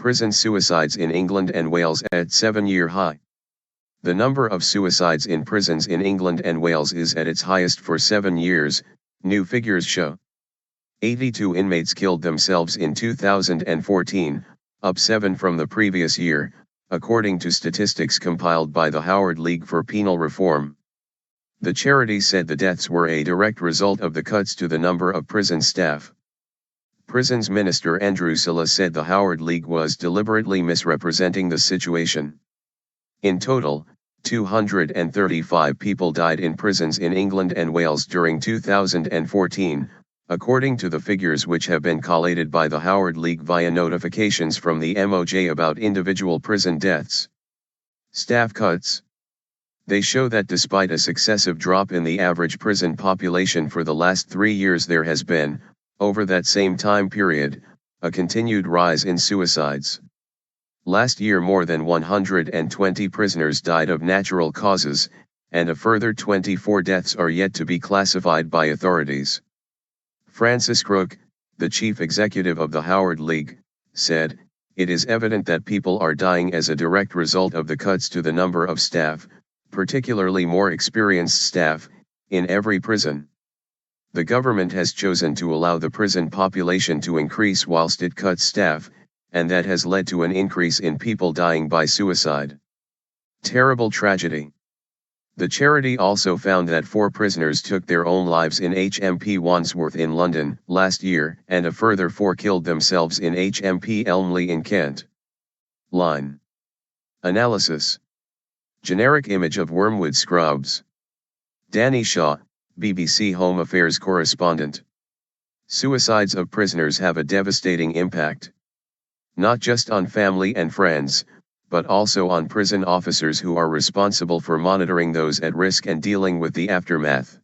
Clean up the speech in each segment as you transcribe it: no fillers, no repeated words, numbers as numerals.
Prison suicides in England and Wales at 7-year high. The number of suicides in prisons in England and Wales is at its highest for 7 years, new figures show. 82 inmates killed themselves in 2014, up 7 from the previous year, according to statistics compiled by the Howard League for Penal Reform. The charity said the deaths were a direct result of the cuts to the number of prison staff. Prisons Minister Andrew Selous said the Howard League was deliberately misrepresenting the situation. In total, 235 people died in prisons in England and Wales during 2014, according to the figures which have been collated by the Howard League via notifications from the MOJ about individual prison deaths. Staff cuts. They show that despite a successive drop in the average prison population for the last 3 years, there has been, over that same time period, a continued rise in suicides. Last year more than 120 prisoners died of natural causes, and a further 24 deaths are yet to be classified by authorities. Francis Crook, the chief executive of the Howard League, said, "It is evident that people are dying as a direct result of the cuts to the number of staff, particularly more experienced staff, in every prison. The government has chosen to allow the prison population to increase whilst it cuts staff, and that has led to an increase in people dying by suicide. Terrible tragedy." The charity also found that 4 prisoners took their own lives in HMP Wandsworth in London last year, and a further 4 killed themselves in HMP Elmley in Kent. Line analysis. Generic image of Wormwood Scrubs. Danny Shaw, BBC Home Affairs correspondent. Suicides of prisoners have a devastating impact. Not just on family and friends, but also on prison officers who are responsible for monitoring those at risk and dealing with the aftermath.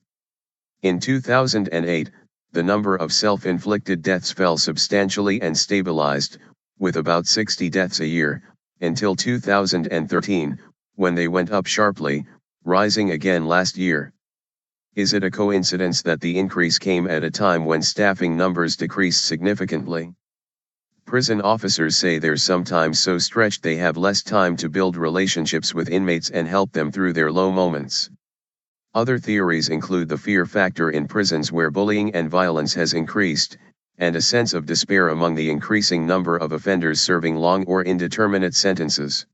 In 2008, the number of self-inflicted deaths fell substantially and stabilized, with about 60 deaths a year, until 2013, when they went up sharply, rising again last year. Is it a coincidence that the increase came at a time when staffing numbers decreased significantly? Prison officers say they're sometimes so stretched they have less time to build relationships with inmates and help them through their low moments. Other theories include the fear factor in prisons where bullying and violence has increased, and a sense of despair among the increasing number of offenders serving long or indeterminate sentences.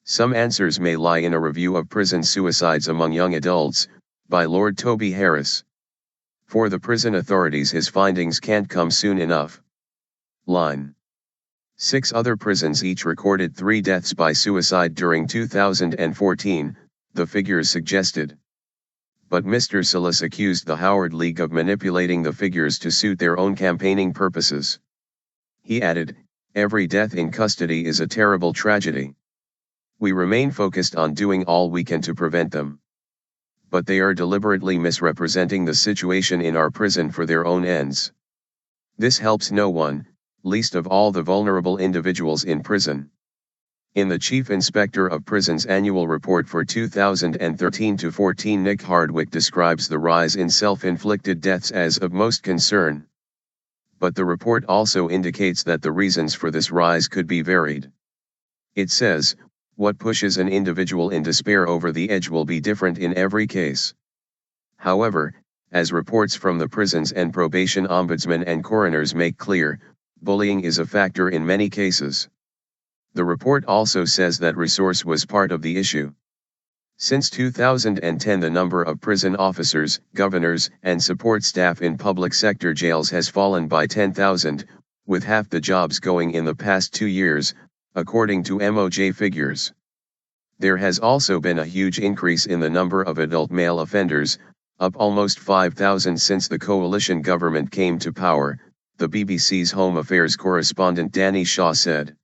Some answers may lie in a review of prison suicides among young adults, by Lord Toby Harris. For the prison authorities, his findings can't come soon enough. Line. 6 other prisons each recorded 3 deaths by suicide during 2014, the figures suggested. But Mr. Selous accused the Howard League of manipulating the figures to suit their own campaigning purposes. He added, "Every death in custody is a terrible tragedy. We remain focused on doing all we can to prevent them. But they are deliberately misrepresenting the situation in our prison for their own ends. This helps no one, least of all the vulnerable individuals in prison." In the Chief Inspector of Prisons annual report for 2013-14, Nick Hardwick describes the rise in self-inflicted deaths as of most concern. But the report also indicates that the reasons for this rise could be varied. It says, what pushes an individual in despair over the edge will be different in every case. However, as reports from the prisons and probation ombudsman and coroners make clear, bullying is a factor in many cases. The report also says that resource was part of the issue. Since 2010, the number of prison officers, governors, and support staff in public sector jails has fallen by 10,000, with half the jobs going in the past 2 years, according to MOJ figures. There has also been a huge increase in the number of adult male offenders, up almost 5,000 since the coalition government came to power, the BBC's Home Affairs correspondent Danny Shaw said.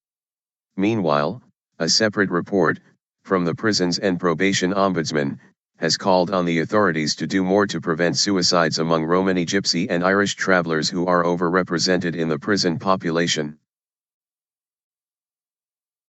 Meanwhile, a separate report, from the Prisons and Probation Ombudsman, has called on the authorities to do more to prevent suicides among Romani Gypsy and Irish travelers who are overrepresented in the prison population.